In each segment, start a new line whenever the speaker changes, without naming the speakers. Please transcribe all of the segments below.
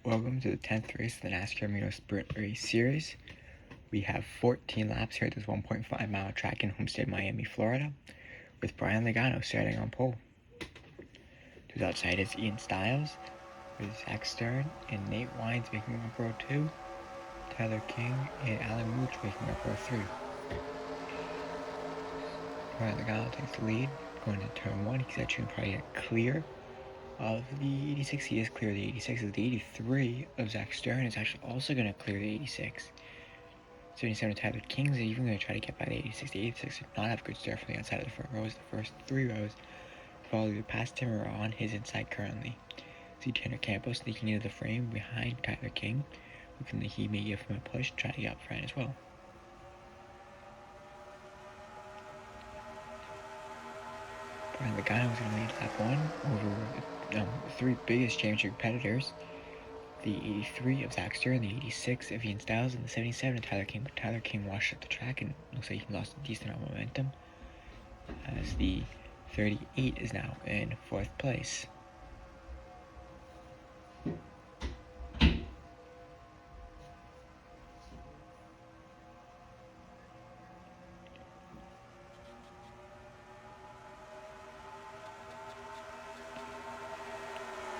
Welcome to the 10th race of the NASRS Sprint Race Series. We have 14 laps here at this 1.5 mile track in Homestead, Miami, Florida, with Brian Logano starting on pole. To the outside is Ian Stiles, with Zach Stern and Nate Wines making up row 2, Tyler King and Alan Mooch making up row 3. Brian Logano takes the lead, going to turn 1. He's actually probably get clear of the 86. He is clear of the 86. The 83 of Zach Stern is actually also going to clear the 86. 77 Tyler King's even going to try to get by the 86. The 86 did not have a good start from the outside of the front rows. The first 3 rows fall either past him or on his inside currently. See Tanner Campos sneaking into the frame behind Tyler King, looking like he may give him a push, trying to get up front as well. Brian Logano was going to lead lap 1 over the 3 biggest championship competitors. The 83 of Zach Stern, the 86 of Ian Stiles, and the 77 of Tyler King. But Tyler King washed up the track and looks like he lost a decent amount of momentum, as the 38 is now in 4th place.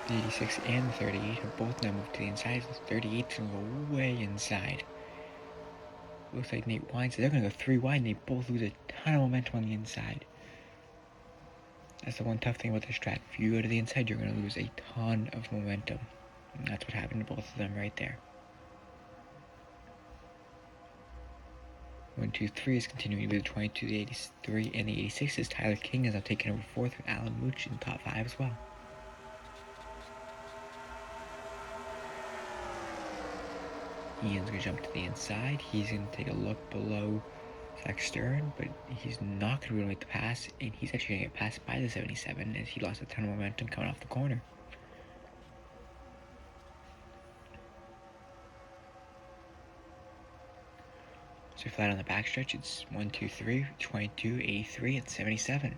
The 86 and the 38 have both now moved to the inside. The 38's going to go way inside. Looks like Nate Wines, they're going to go 3 wide, and they both lose a ton of momentum on the inside. That's the one tough thing about this track. If you go to the inside, you're going to lose a ton of momentum. And that's what happened to both of them right there. 1, 2, 3 is continuing with the 22, the 83, and the 86 as Tyler King is now taking over 4th with Alan Mooch in the top 5 as well. Ian's going to jump to the inside. He's going to take a look below Zach Stern, but he's not going to be able to make the pass, and he's actually going to get passed by the 77 as he lost a ton of momentum coming off the corner. So flat on the backstretch, it's 1, 2, 3, 22, 83, and 77.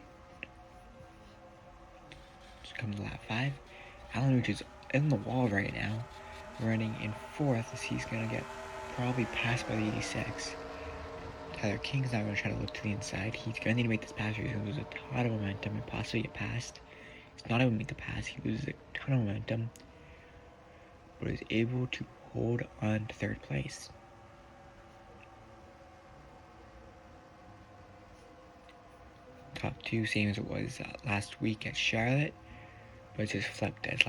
So come to lap 5. Alan Mooch is in the wall right now, running in 4th as he's going to get probably passed by the 86. Tyler King's not going to try to look to the inside. He's going to need to make this pass or he's going to lose a ton of momentum and possibly get passed. He's not able to make the pass. He loses a ton of momentum, but is able to hold on to 3rd place. Top 2, same as it was last week at Charlotte, but it's just flipped. As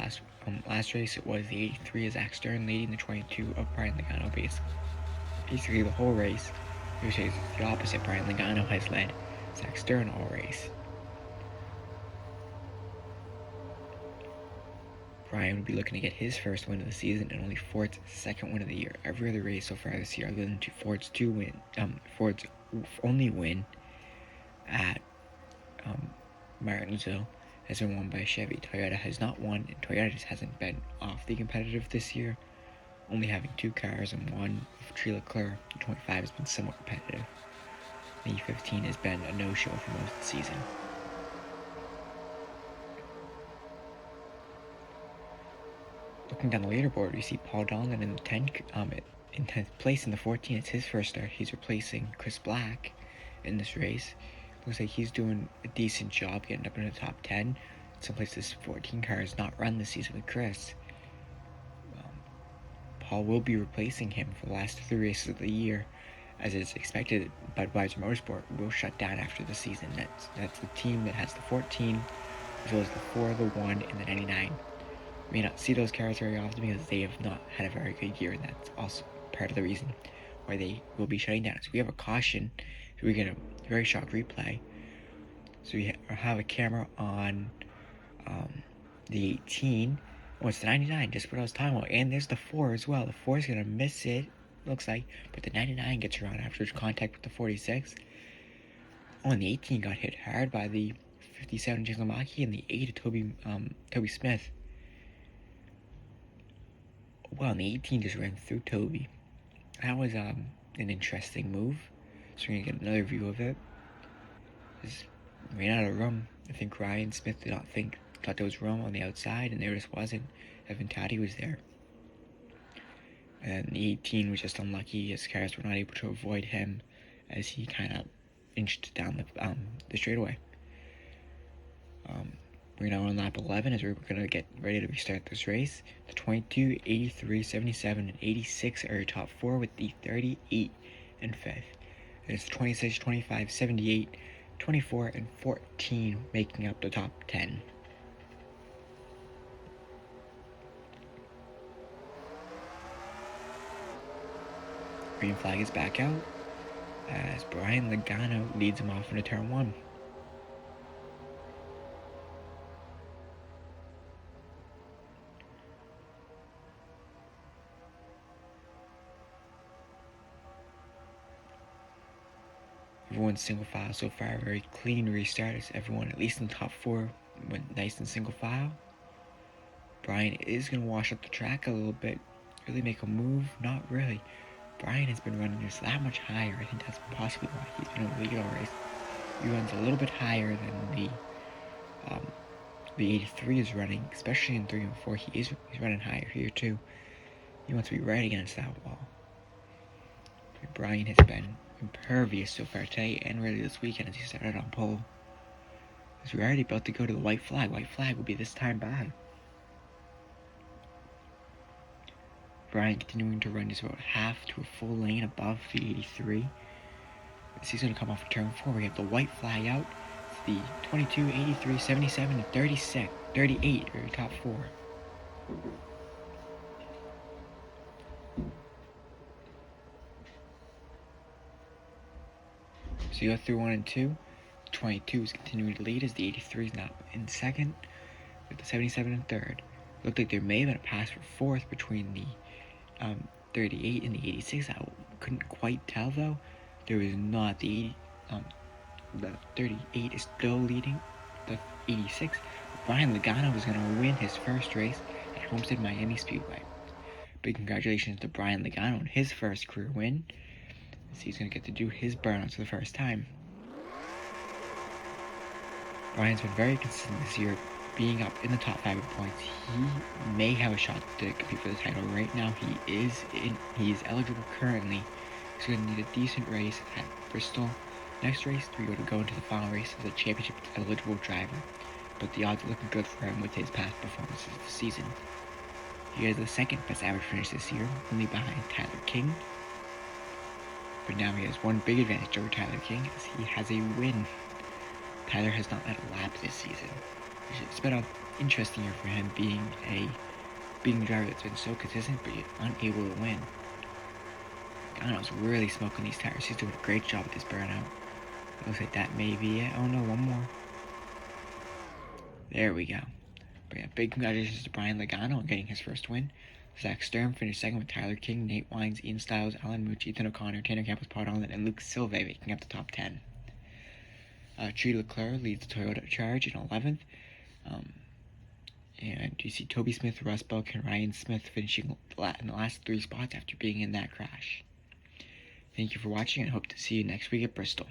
last race, it was the 83 of Zach Stern leading the 22 of Brian Logano basically the whole race. Usually it's the opposite. Brian Logano has led Zach Stern all race. Brian would be looking to get his first win of the season and only Ford's second win of the year. Every other race so far this year, other than Ford's only win at Martinsville, has been won by Chevy. Toyota has not won, and Toyota just hasn't been awfully competitive this year, only having 2 cars, and one of Tree Leclerc. The 25 has been somewhat competitive. The 15 has been a no-show for most of the season. Looking down the leaderboard, we see Paul Donlin in the 10th place. In the 14, it's his first start. He's replacing Chris Black in this race. Looks like he's doing a decent job getting up into the top 10. Someplace this 14 car has not run this season with Chris. Paul will be replacing him for the last 3 races of the year, as it's expected Budweiser Motorsport will shut down after the season. That's the team that has the 14, as well as the 4, the 1, and the 99. We may not see those cars very often because they have not had a very good year, and that's also part of the reason why they will be shutting down. So we have a caution. So we get a very shock replay. So we have a camera on the 18. Oh, it's the 99, just what I was talking about. And there's the 4 as well. The 4 is going to miss it, looks like. But the 99 gets around after contact with the 46. Oh, and the 18 got hit hard by the 57 Jake Lamaki and the 8 of Toby Smith. Well, and the 18 just ran through Toby. That was an interesting move. So we're going to get another view of it. Just ran out of room. I think Ryan Smith thought there was room on the outside, and there just wasn't. Evan Taddy was there. And the 18 was just unlucky. His cars were not able to avoid him as he kind of inched down the straightaway. We're now on lap 11 as we're going to get ready to restart this race. The 22, 83, 77, and 86 are your top four, with the 38 and 5th. And it's 26, 25, 78, 24, and 14 making up the top 10. Green flag is back out as Brian Logano leads him off into turn 1. Everyone's single file so far. Very clean restart as everyone, at least in the top 4, went nice and single file. Brian is going to wash up the track a little bit. Really make a move? Not really. Brian has been running just that much higher. I think that's possibly why he's been in the lead all race. He runs a little bit higher than the 83 is running, especially in 3 and 4. He's running higher here too. He wants to be right against that wall. Brian has been impervious so far today and really this weekend as he started on pole. As we're already about to go to the white flag. White flag will be this time by. Brian continuing to run just about half to a full lane above the 83. As he's going to come off of turn 4. We have the white flag out. It's the 22, 83, 77, and 36, 38 are your top 4. So you go through 1 and 2. 22 is continuing to lead as the 83 is now in 2nd, with the 77 in 3rd. Looked like there may have been a pass for 4th between the 38 and the 86. I couldn't quite tell though. There was not. The 38 is still leading the 86. Brian Logano is going to win his first race at Homestead Miami Speedway. Big congratulations to Brian Logano on his first career win, as he's going to get to do his burnouts for the first time. Brian's been very consistent this year, being up in the top 5 points. He may have a shot to compete for the title. Right now, he is eligible currently. He's going to need a decent race at Bristol. Next race, we're going to go into the final race as a championship eligible driver, but the odds are looking good for him with his past performances this season. He has the 2nd best average finish this year, only behind Tyler King. But now he has one big advantage over Tyler King, as he has a win. Tyler has not led a lap this season. It's been an interesting year for him, being a driver that's been so consistent but yet unable to win. Gano's really smoking these tires. He's doing a great job with this burnout. Looks like that may be it. Oh no, one more. There we go. But yeah, big congratulations to Brian Logano on getting his first win. Zach Sturm finished 2nd with Tyler King, Nate Wines, Ian Stiles, Alan Mooch, Ethan O'Connor, Tanner Campos, Paul Donlan, and Luke Silve making up the top 10. Tree Leclerc leads the Toyota Charge in 11th. And you see Toby Smith, Russ Belk, and Ryan Smith finishing in the last 3 spots after being in that crash. Thank you for watching, and hope to see you next week at Bristol.